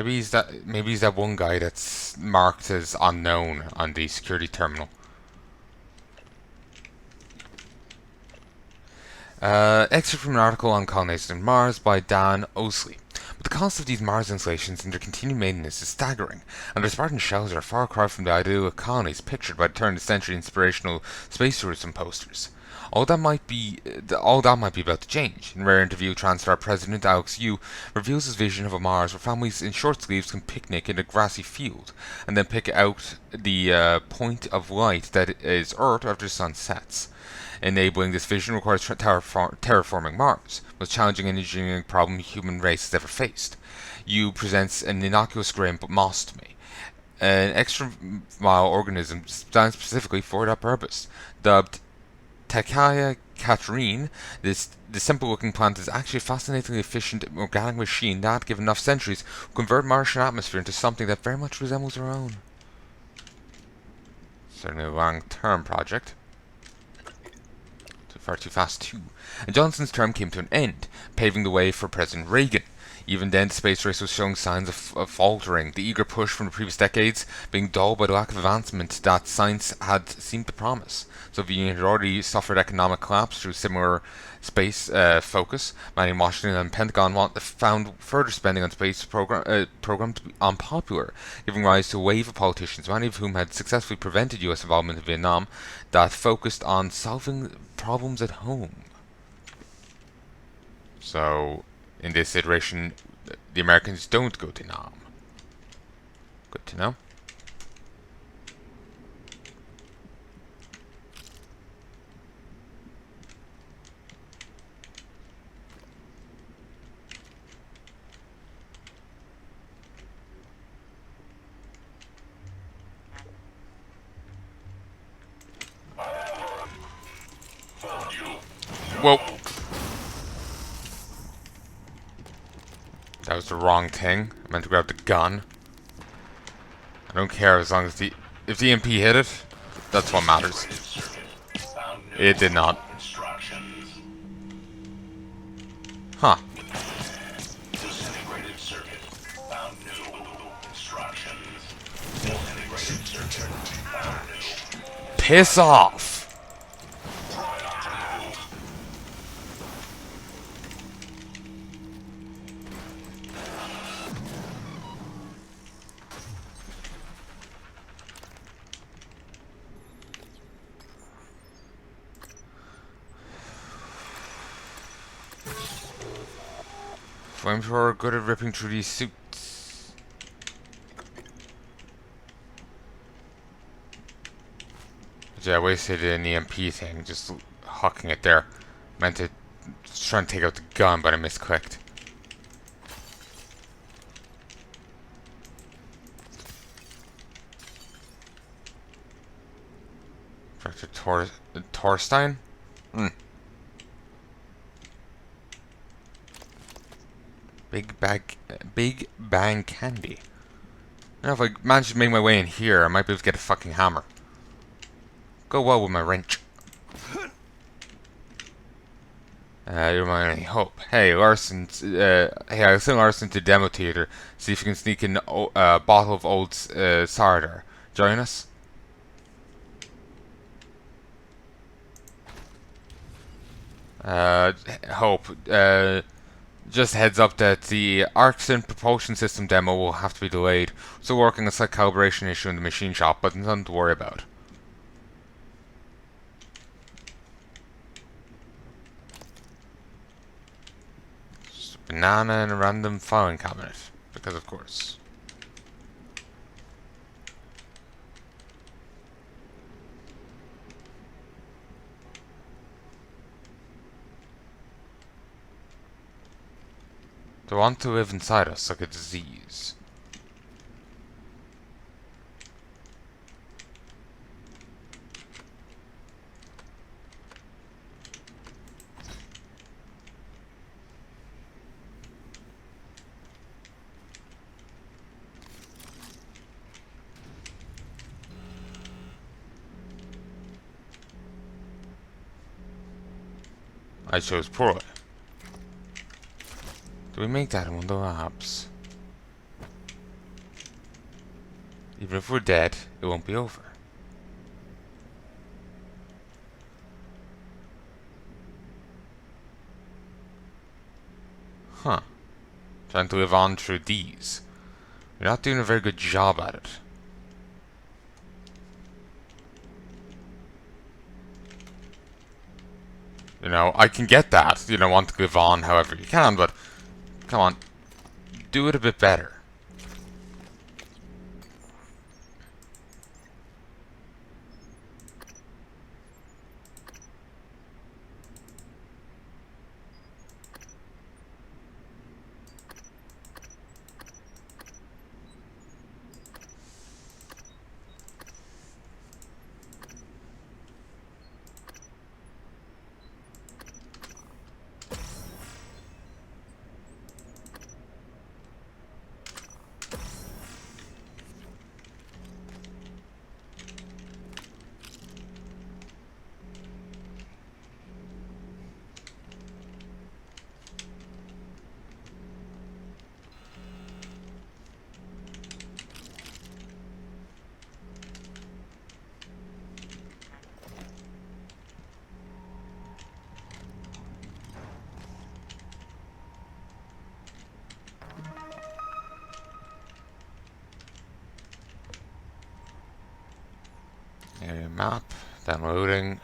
Maybe he's that one guy that's marked as unknown on the security terminal. Excerpt from an article on colonization of Mars by Dan Osley. But the cost of these Mars installations and their continued maintenance is staggering, and their Spartan shells are a far cry from the ideal colonies pictured by the turn-of-the-century inspirational space tourism posters. All that might be about to change. In a rare interview, Transstar President Alex Yu reveals his vision of a Mars where families in short sleeves can picnic in a grassy field, and then pick out the point of light that is Earth after the sun sets. Enabling this vision requires terraforming Mars, the most challenging engineering problem the human race has ever faced. Yu presents an innocuous grin but moss to me. An extra-mile organism designed specifically for that purpose. Dubbed Takaya Katrine, this simple-looking plant is actually a fascinatingly efficient organic machine that, given enough centuries, will convert Martian atmosphere into something that very much resembles our own. Certainly a long-term project. Far too fast, too. And Johnson's term came to an end, paving the way for President Reagan. Even then, the space race was showing signs of faltering, the eager push from the previous decades being dulled by the lack of advancement that science had seemed to promise. Soviet Union had already suffered economic collapse through similar space focus. Many in Washington and Pentagon found further spending on space program to be unpopular, giving rise to a wave of politicians, many of whom had successfully prevented U.S. involvement in Vietnam, that focused on solving problems at home. So, in this iteration, the Americans don't go to Nam. Good to know. Whoa. That was the wrong thing. I meant to grab the gun. I don't care as long as if the EMP hit it, that's what matters. It did not. Huh. Piss off! Flamethrower good at ripping through these suits. Yeah, I wasted an EMP thing, just hucking it there. Meant to try and take out the gun, but I misclicked. Director Torstein? Big Bang Candy. Now if I manage to make my way in here, I might be able to get a fucking hammer. Go well with my wrench. You're my only hope. Hey, Larson. Hey, I'll send Larson to demo theater. See if you can sneak in a bottle of old cider. Join us. Hope. Just heads up that the Arcsyn propulsion system demo will have to be delayed. Still working on a slight calibration issue in the machine shop, but nothing to worry about. Just a banana and a random filing cabinet, because of course. They want to live inside us like a disease. I chose poorly. Do we make that in one of the labs? Even if we're dead, it won't be over. Huh. Trying to live on through these. You're not doing a very good job at it. You know, I can get that. You know, want to live on however you can, but come on, do it a bit better. Area map, downloading.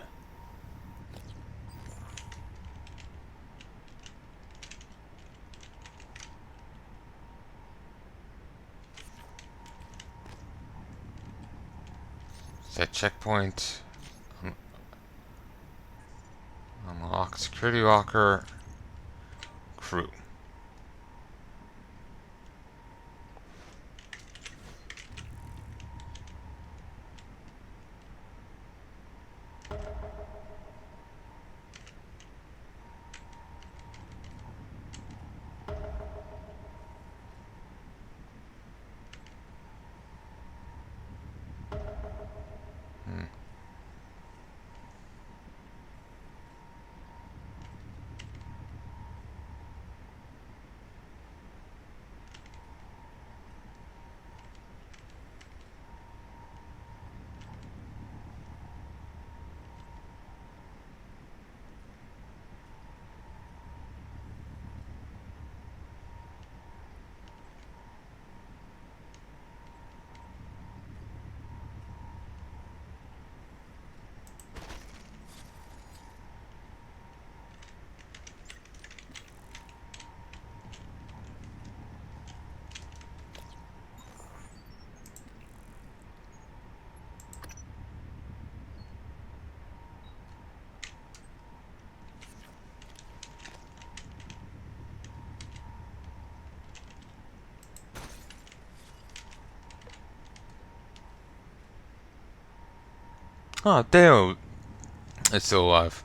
Set checkpoint. Unlock security locker. Crew. Oh, Dale is still alive.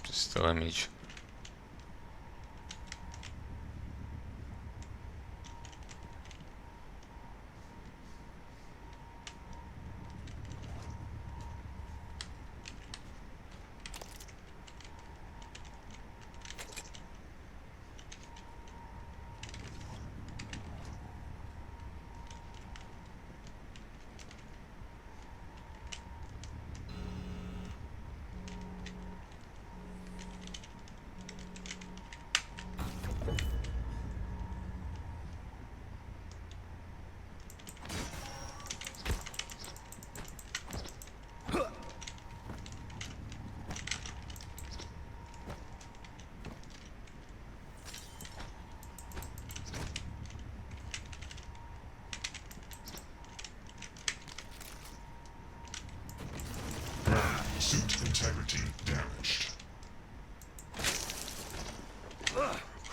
Just still image.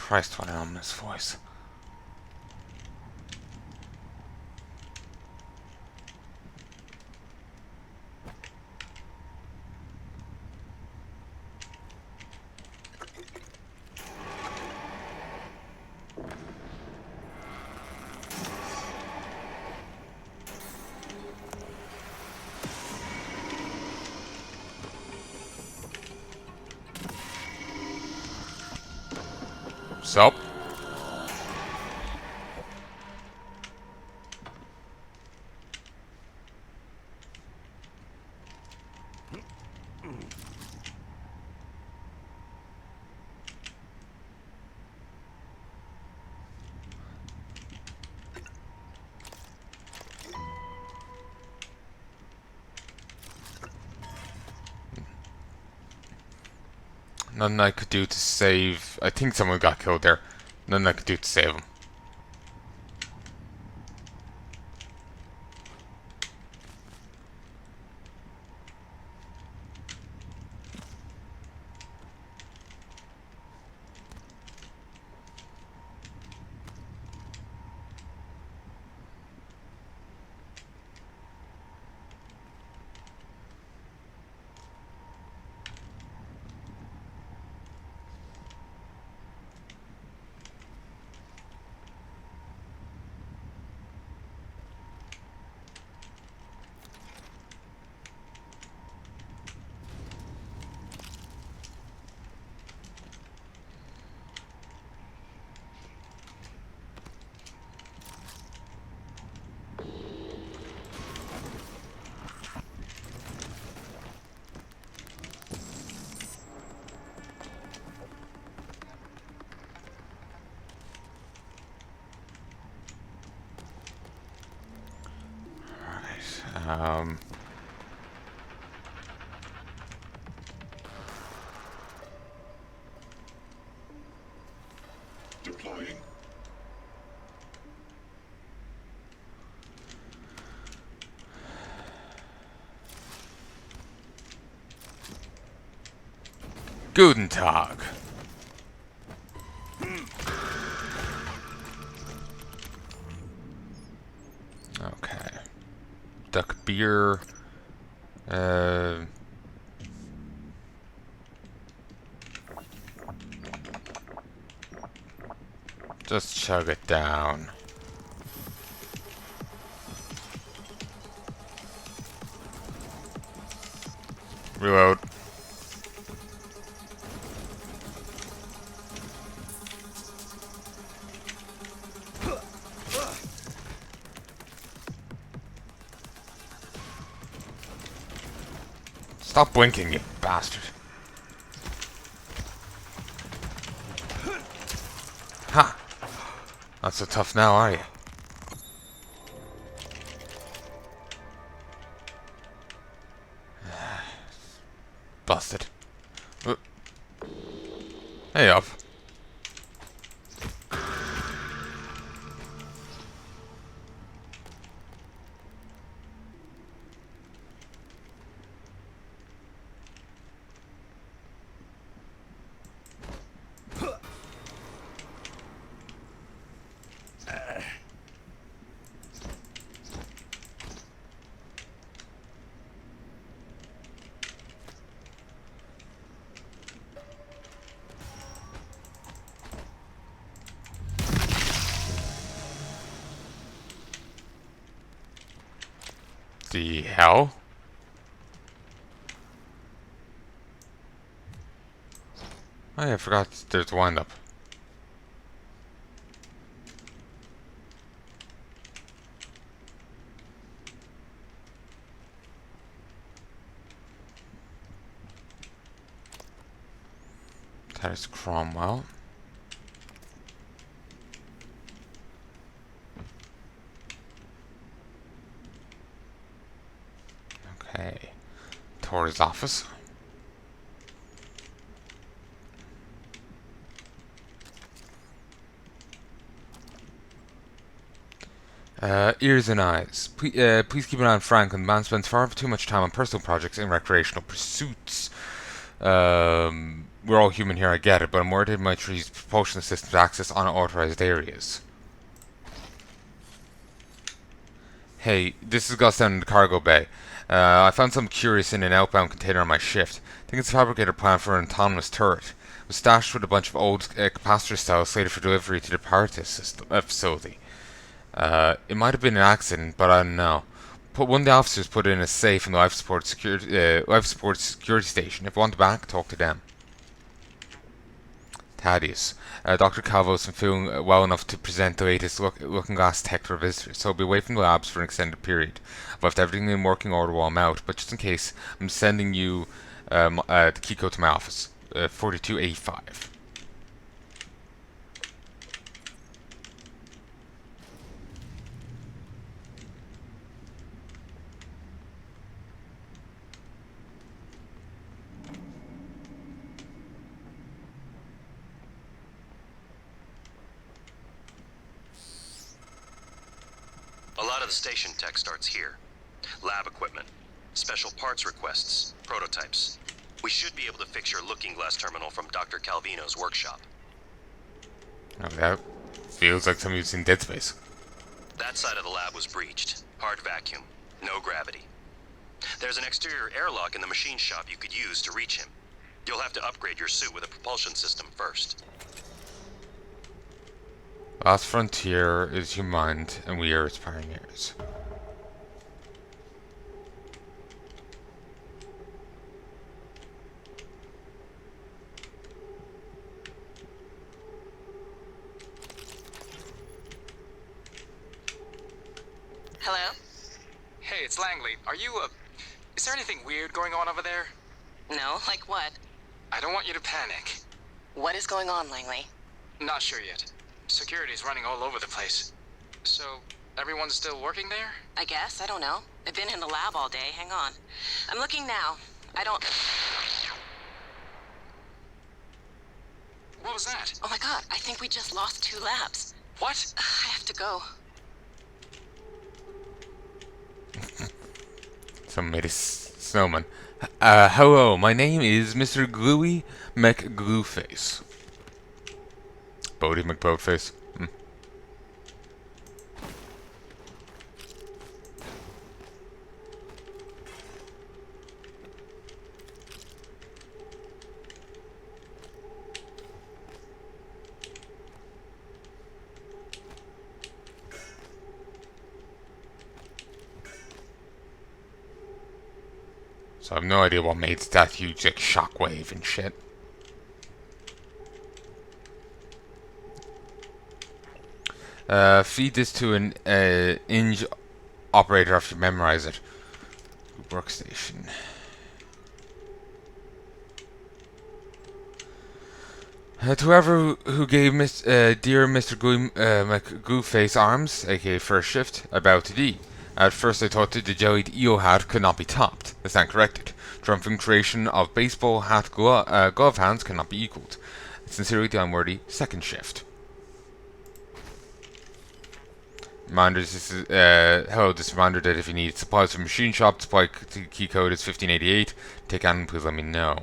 Christ, what an ominous voice. So, nothing I could do to save. I think someone got killed there. Nothing I could do to save him. Um, Deploying. Guten Tag. Okay. Duck beer. Uh, just chug it down. Reload. Stop blinking, you bastard. Ha! Not so tough now, are you? Busted. Hey up. The hell? Oh yeah, I forgot there's wind up. That is Cromwell. Okay. Towards office. Ears and eyes. Please keep an eye on Frank. The man spends far too much time on personal projects and recreational pursuits. We're all human here, I get it, but I'm worried it might use propulsion systems to access unauthorized areas. Hey, this is Gus down in the cargo bay. I found something curious in an outbound container on my shift. I think it's a fabricator plan for an autonomous turret. It was stashed with a bunch of old capacitor cells slated for delivery to the facility. It might have been an accident, but I don't know. One of the officers put it in a safe in the life support security station. If you want it back, talk to them. Thaddeus. Dr. Calvo isn't feeling well enough to present the latest looking glass tech to our visitors, so I'll be away from the labs for an extended period. I've left everything in working order while I'm out, but just in case, I'm sending you the key code to my office. 4285. A lot of the station tech starts here. Lab equipment, special parts requests, prototypes. We should be able to fix your looking glass terminal from Dr. Calvino's workshop. Oh, that feels like something you've seen in Dead Space. That side of the lab was breached. Hard vacuum. No gravity. There's an exterior airlock in the machine shop you could use to reach him. You'll have to upgrade your suit with a propulsion system first. Last frontier is humankind, and we are its pioneers. Hello? Hey, it's Langley. Are you, is there anything weird going on over there? No, like what? I don't want you to panic. What is going on, Langley? Not sure yet. Security's running all over the place. So, everyone's still working there? I guess, I don't know. I've been in the lab all day, hang on. I'm looking now. I don't... What was that? Oh my god, I think we just lost 2 labs. What? I have to go. Some made a snowman. Hello, my name is Mr. Gluey McGlueface. Bodie McBoatface. So I have no idea what made that huge like shockwave and shit. Feed this to an Inge operator after you memorize it. Workstation. To whoever who gave dear Mr. McGooface arms, aka First Shift, I bow to thee. At first I thought that the jellied eel hat could not be topped. I stand corrected. Triumphant creation of baseball hat glove hands cannot be equaled. Sincerely the unworthy Second Shift. Reminders, this is, hello, this reminder that if you need supplies from machine shop, supply key code is 1588. Take on, please let me know.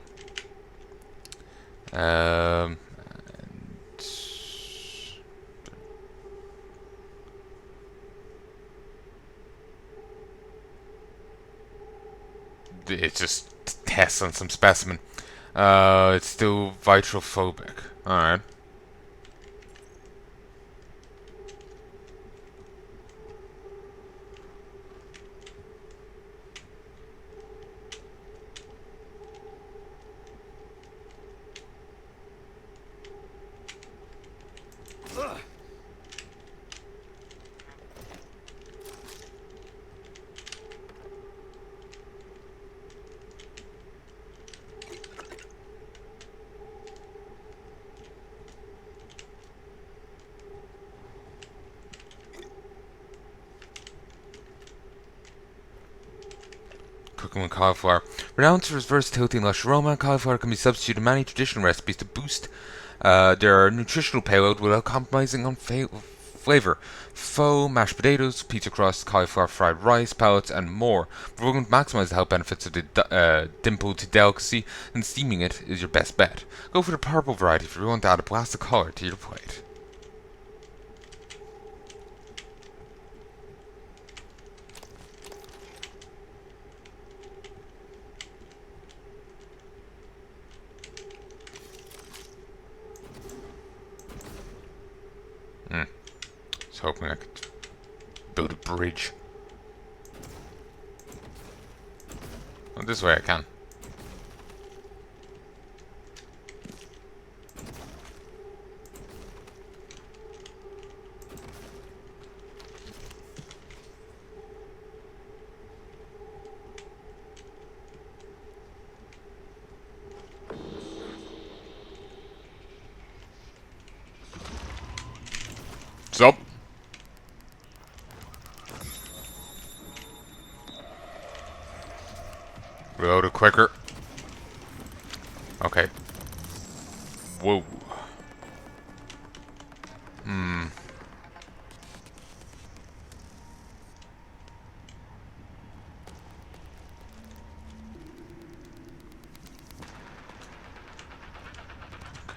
It's just tests on some specimen. It's still vitrophobic. Alright. Cooking with cauliflower. Renowned for its versatility and lush aroma, cauliflower can be substituted in many traditional recipes to boost their nutritional payload without compromising on flavor. Pho, mashed potatoes, pizza crust, cauliflower fried rice, pellets, and more. But we're going to maximize the health benefits of the dimpled delicacy, and steaming it is your best bet. Go for the purple variety if you want to add a blast of color to your plate. I was hoping I could build a bridge. Well, this way I can. Sup? Reload it quicker. Okay. Whoa.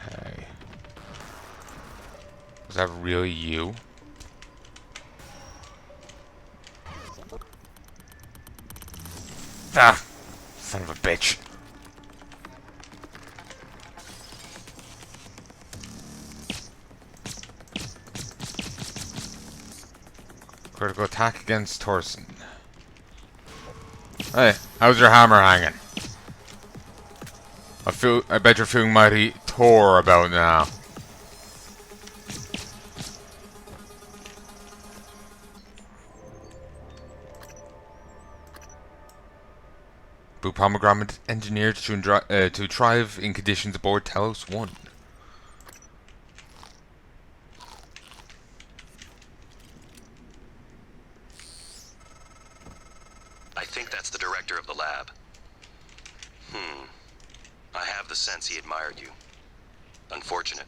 Okay. Was that really you? Ah! Son of a bitch. Critical attack against Torsen. Hey, how's your hammer hanging? I bet you're feeling mighty Tor about now. Blue pomegranate engineered to thrive in conditions aboard Telos 1. I think that's the director of the lab. I have the sense he admired you. Unfortunate.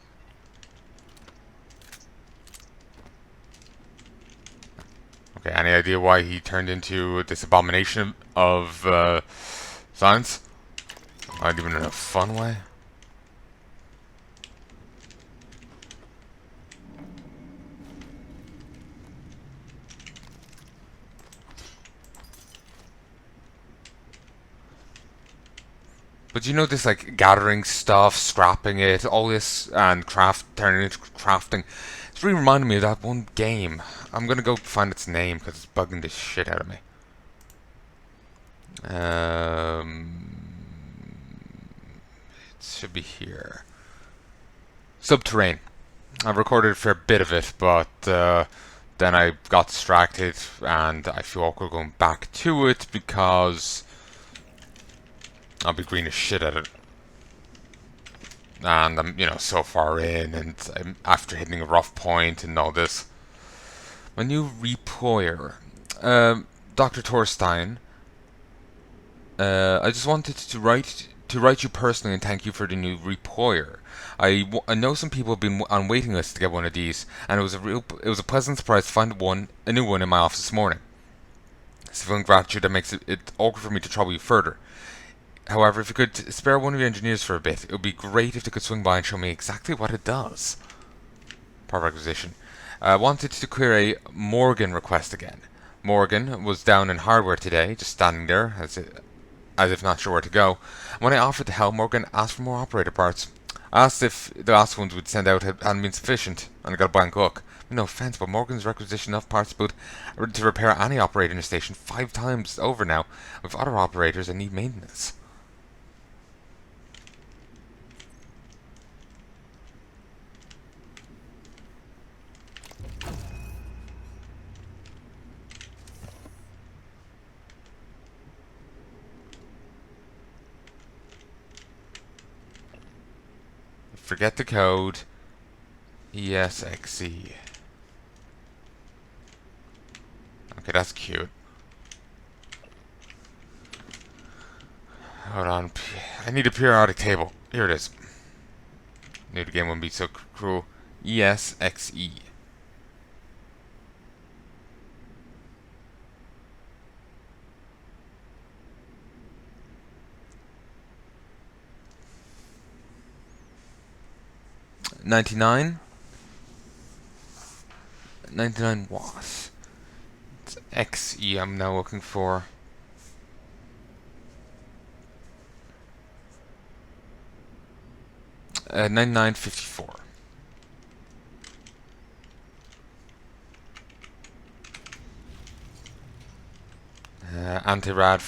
Okay, any idea why he turned into this abomination of science? Not even in a fun way. But you know this, like, gathering stuff, scrapping it, all this, and turning it into crafting. It's really reminding me of that one game. I'm gonna go find its name, because it's bugging the shit out of me. It should be here. Subterrane. I've recorded a fair bit of it, but then I got distracted, and I feel awkward going back to it, because I'll be green as shit at it. And I'm, so far in, and I'm after hitting a rough point and all this. My new reployer. Dr. Torstein. I just wanted to write you personally and thank you for the new reployer. I know some people have been on waiting lists to get one of these, and it was a pleasant surprise to find a new one in my office this morning. It's a feeling of gratitude that makes it awkward for me to trouble you further. However, if you could spare one of your engineers for a bit, it would be great if they could swing by and show me exactly what it does. Power requisition. I wanted to clear a Morgan request again. Morgan was down in hardware today, just standing there, as if not sure where to go. When I offered to help, Morgan asked for more operator parts. I asked if the last ones we'd send out hadn't been sufficient, and I got a blank look. No offense, but Morgan's requisitioned enough parts to repair any operator in the station 5 times over now, with other operators that need maintenance. Forget the code. ESXE. Okay, that's cute. Hold on. I need a periodic table. Here it is. Knew the game wouldn't be so cruel. ESXE. 99. 99 what? It's XE I'm now looking for. 9954. Anti-rad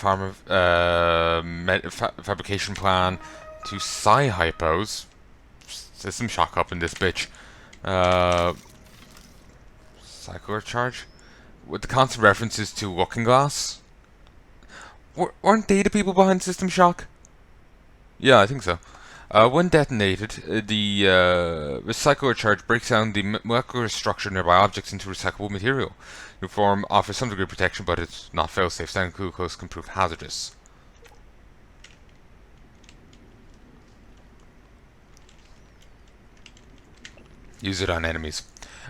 fabrication plan to Psi-hypos. There's some shock up in this bitch. Cycler charge? With the constant references to Looking Glass? Weren't they the people behind System Shock? Yeah, I think so. When detonated, the recycler charge breaks down the molecular structure of nearby objects into recyclable material. The form offers some degree of protection, but it's not fail-safe. Standard glucose can prove hazardous. Use it on enemies.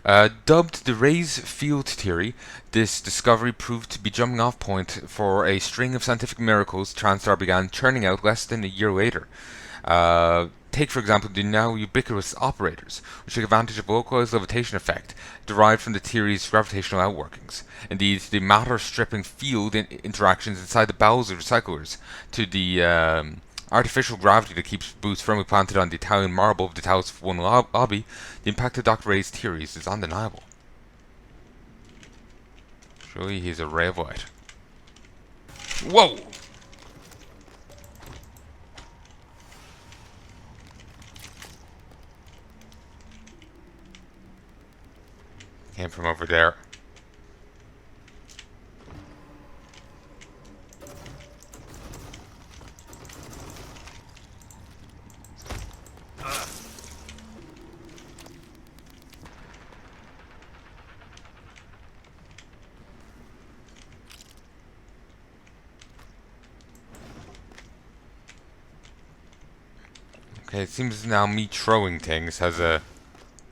Dubbed the Ray's field theory, this discovery proved to be jumping off point for a string of scientific miracles TranStar began churning out less than a year later. Take, for example, the now ubiquitous operators, which take advantage of localized levitation effect derived from the theory's gravitational outworkings. Indeed, the matter-stripping field interactions inside the bowels of recyclers to the artificial gravity that keeps boots firmly planted on the Italian marble of the Taos 1 lobby, the impact of Dr. Ray's theories is undeniable. Surely he's a ray of light. Whoa! Came from over there. Okay, it seems now me throwing things has a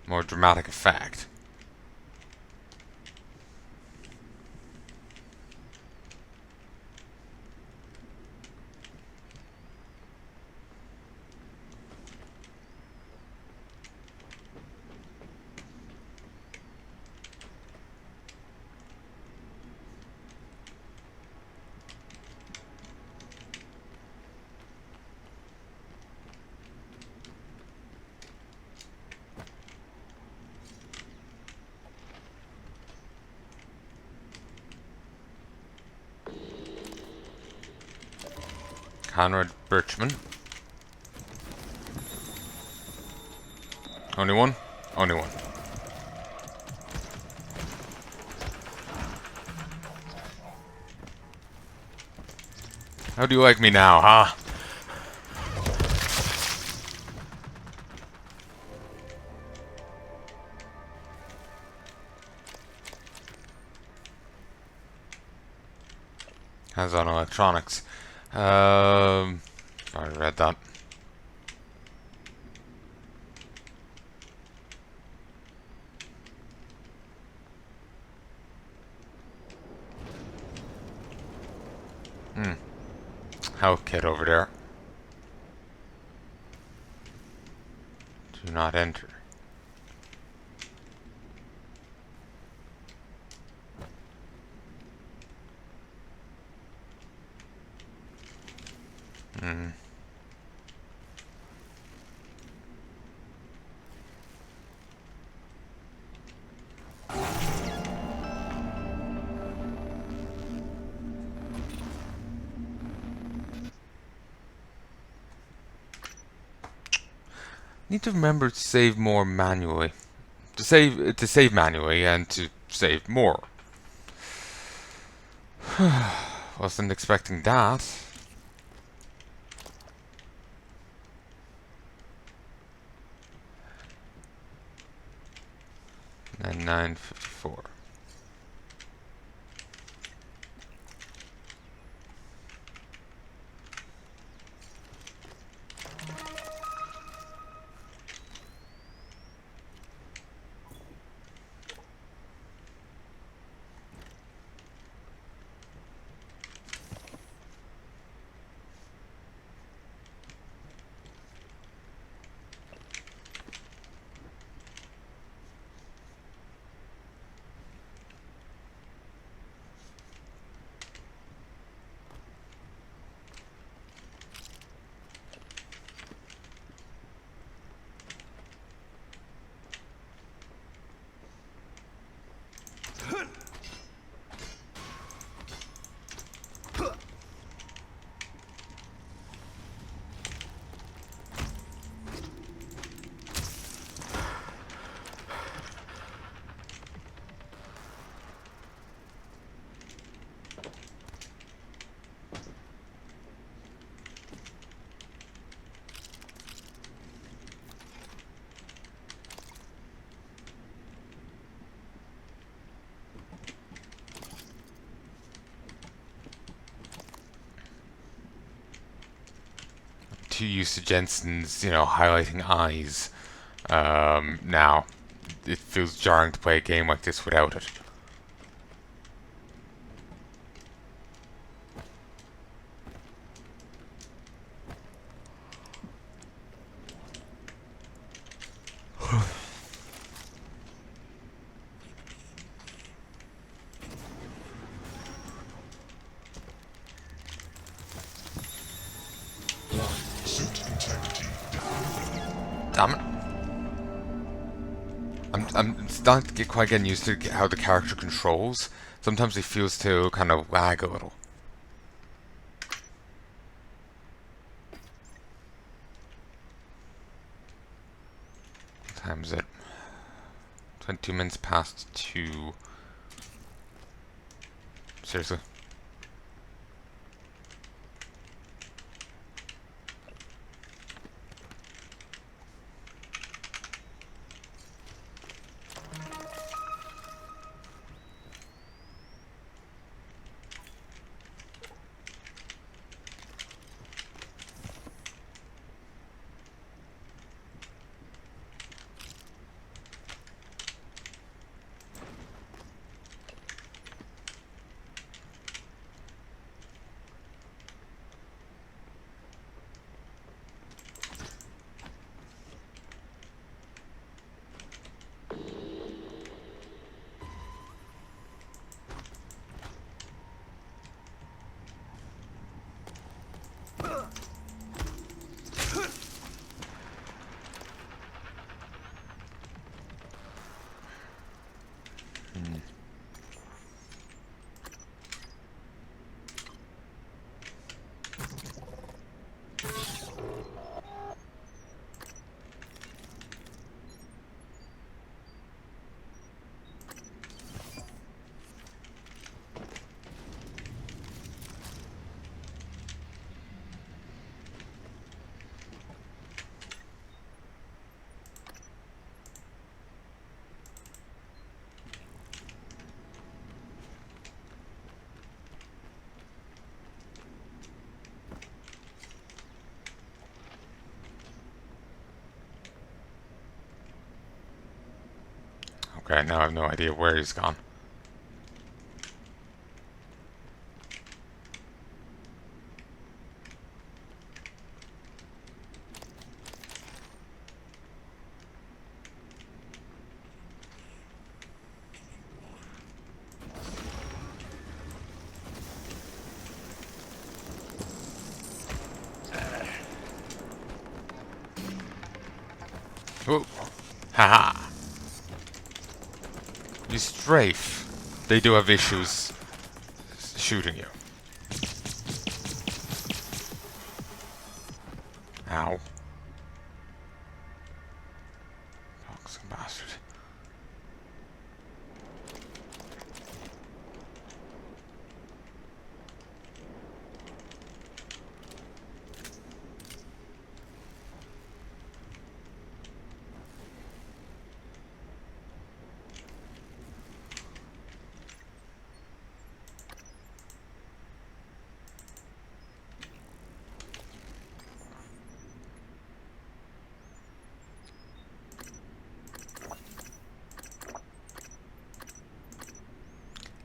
more dramatic effect. Conrad Birchman. Only one? Only one. How do you like me now, huh? Hands-on electronics. I read that. Health kit over there. Do not enter. Need to remember to save more manually. To save manually and to save more. Wasn't expecting that. And 954. too used to Jensen's, highlighting eyes. Now, it feels jarring to play a game like this without it. Damn it. I'm starting to quite getting used to how the character controls. Sometimes it feels to kind of lag a little. What time is it? 22 minutes past 2. Seriously. Okay, now I have no idea where he's gone. Oh, haha. You strafe. They do have issues shooting you. Ow. Toxic bastard.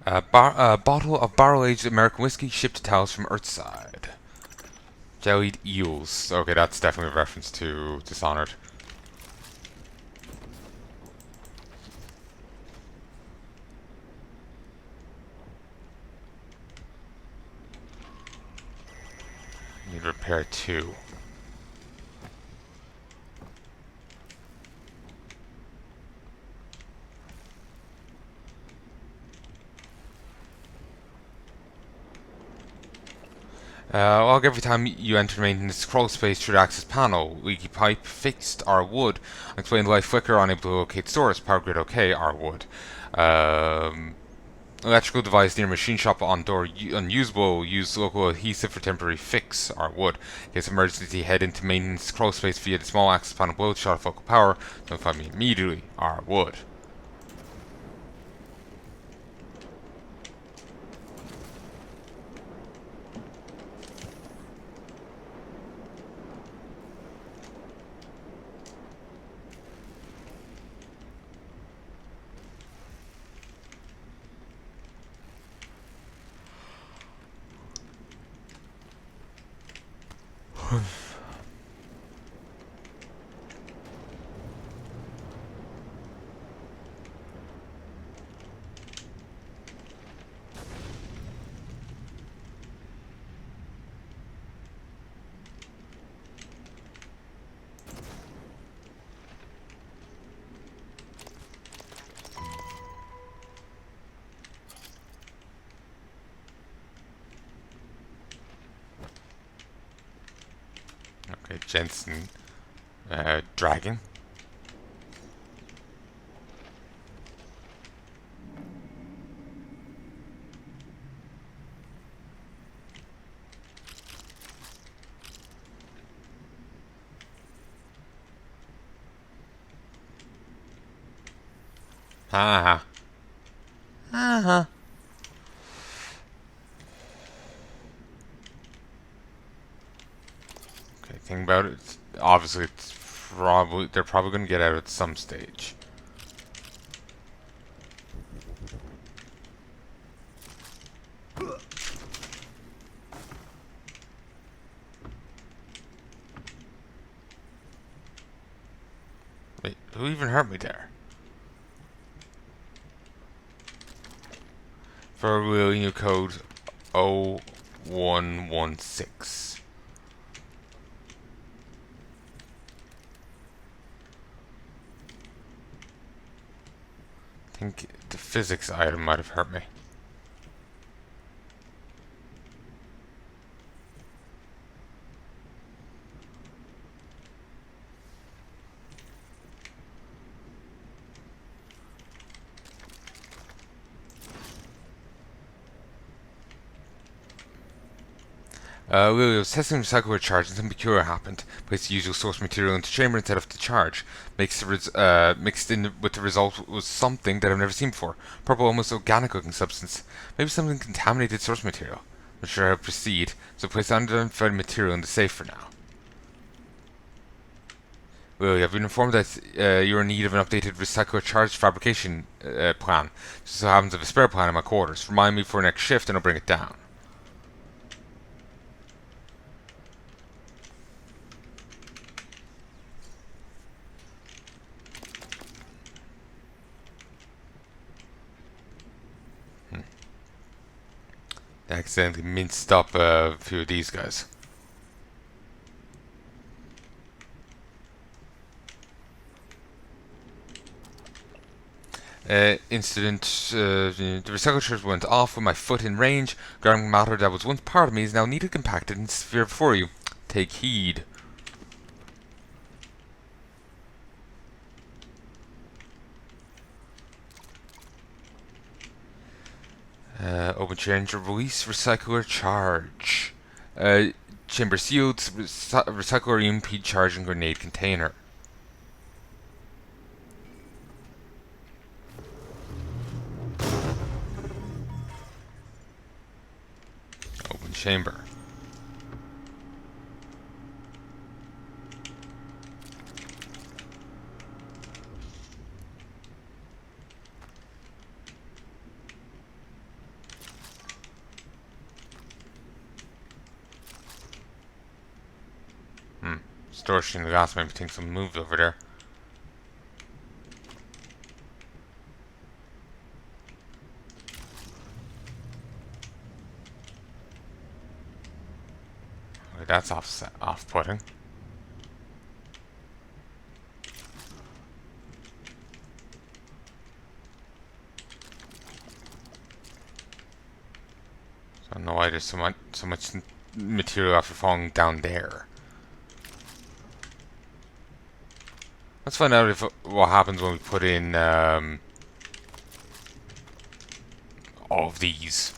A bottle of barrel-aged American whiskey shipped to Taos from Earthside. Jellied eels. Okay, that's definitely a reference to Dishonored. Need repair 2. Log every time you enter maintenance crawl space through the access panel. Leaky pipe fixed, R wood. Explain why flicker unable to locate source. Power grid okay, R wood. Electrical device near machine shop on door unusable. Use local adhesive for temporary fix, R wood. In case of emergency, head into maintenance crawl space via the small access panel below to shut off local power. Notify me immediately, R wood. Okay, Jensen. Dragging. Haha. Haha. Okay, thing about it, obviously they're probably gonna get out at some stage. Wait, who even hurt me there? For real, new code 0116. I think the physics item might have hurt me. We was testing the recycler charge and something peculiar happened. Placed the usual source material into chamber instead of the charge. Mixed in with the result was something that I've never seen before. Purple, almost organic looking substance. Maybe something contaminated source material. Not sure how to proceed, so place unidentified material in the safe for now. Willie, I've been informed that you're in need of an updated recycler charge fabrication plan. Just so happens I have a spare plan in my quarters. Remind me for next shift and I'll bring it down. I accidentally minced up a few of these guys. Incident, the recycle charge went off with my foot in range. Garment matter that was once part of me is now neatly compacted in a sphere before you. Take heed. Open chamber, release recycler charge. Chamber sealed, recycler EMP charge and grenade container. Open chamber. Distortion in the glass maybe think some moved over there. Okay, that's off-putting. So I don't know why there's so much material after falling down there. Let's find out what happens when we put in all of these.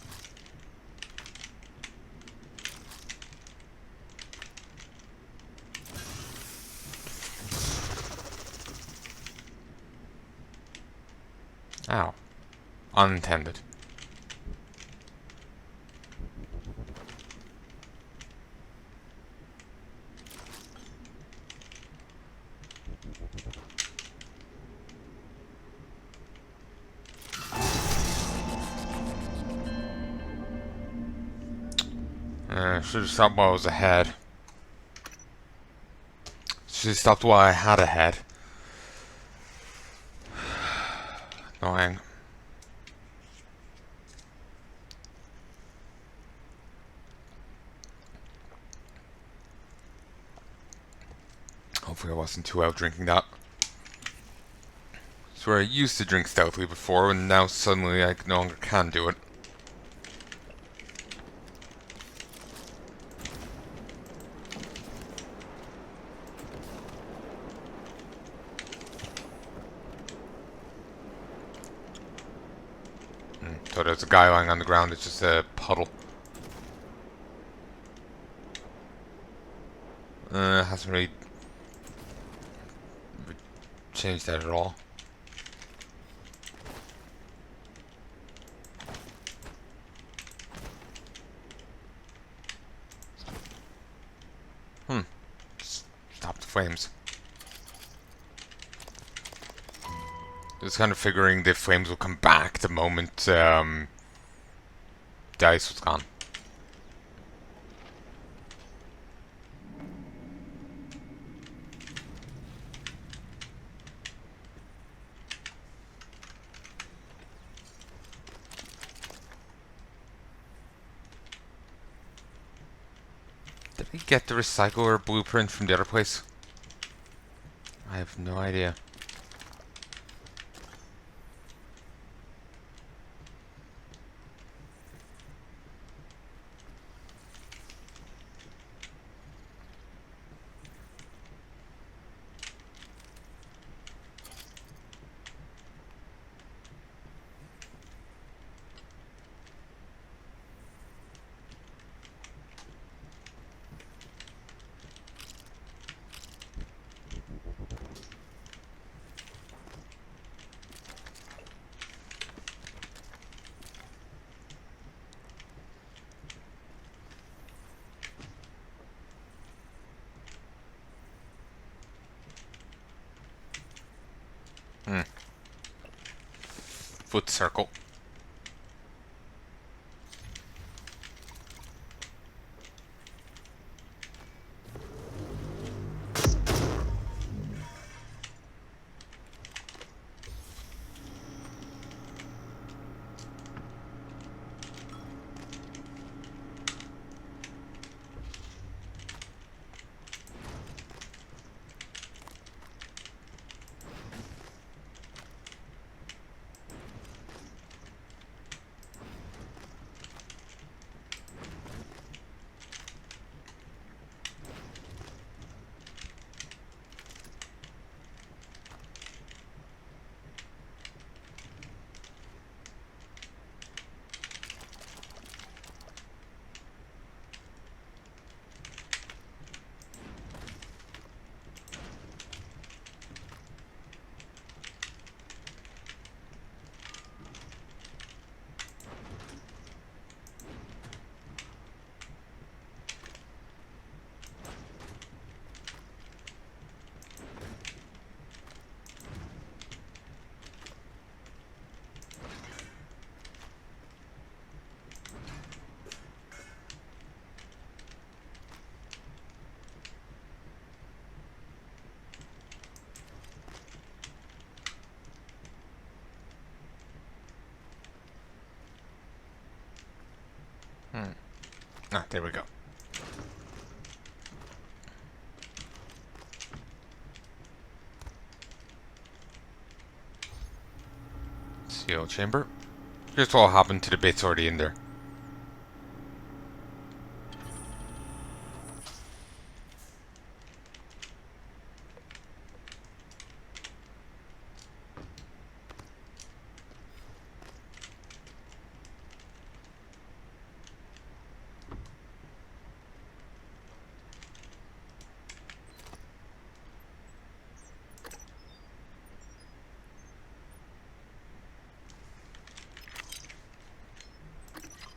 Ow. Unintended. Should have stopped while I was ahead. Should have stopped while I had a head. Annoying. Hopefully I wasn't too out drinking that. It's where I used to drink stealthily before, and now suddenly I no longer can do it. there's a guy lying on the ground. It's just a puddle. Hasn't really changed that at all. Stop the flames. I was kind of figuring the flames would come back the moment the ice was gone. Did I get the recycler blueprint from the other place? I have no idea. Foot circle. Ah, there we go. CO chamber. Here's what happened to the bits already in there.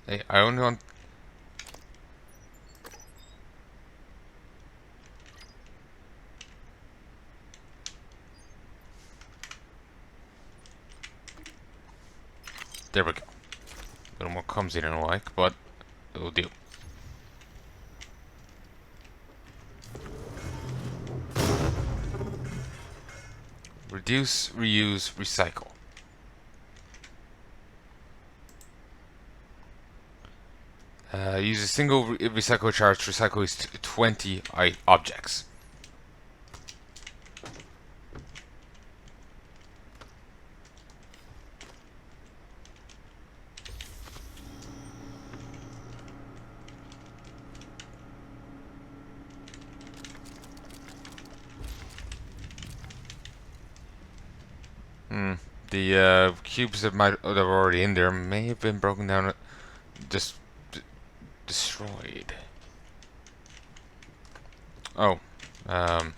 Hey, I only want... There we go. A little more clumsy than I like, but it'll do. Reduce, reuse, recycle. Use a single recycle charge to recycle at least 20 objects. The cubes that that were already in there may have been broken down, just destroyed. Oh, um,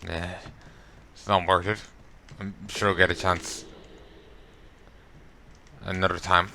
nah, it's not worth it. I'm sure I'll get a chance another time.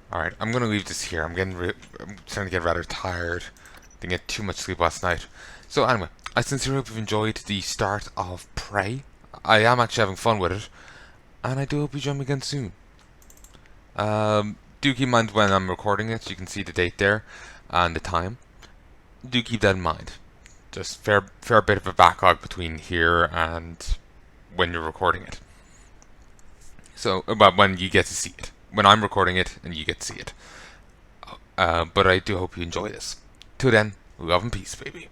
Alright, I'm gonna leave this here. I'm starting to get rather tired. Didn't get too much sleep last night. So anyway, I sincerely hope you've enjoyed the start of Prey. I am actually having fun with it, and I do hope you join me again soon. Do keep in mind when I'm recording it, you can see the date there and the time. Do keep that in mind. Just fair bit of a backlog between here and when you're recording it. So, about when you get to see it. When I'm recording it and you get to see it. But I do hope you enjoy this. Till then, love and peace, baby.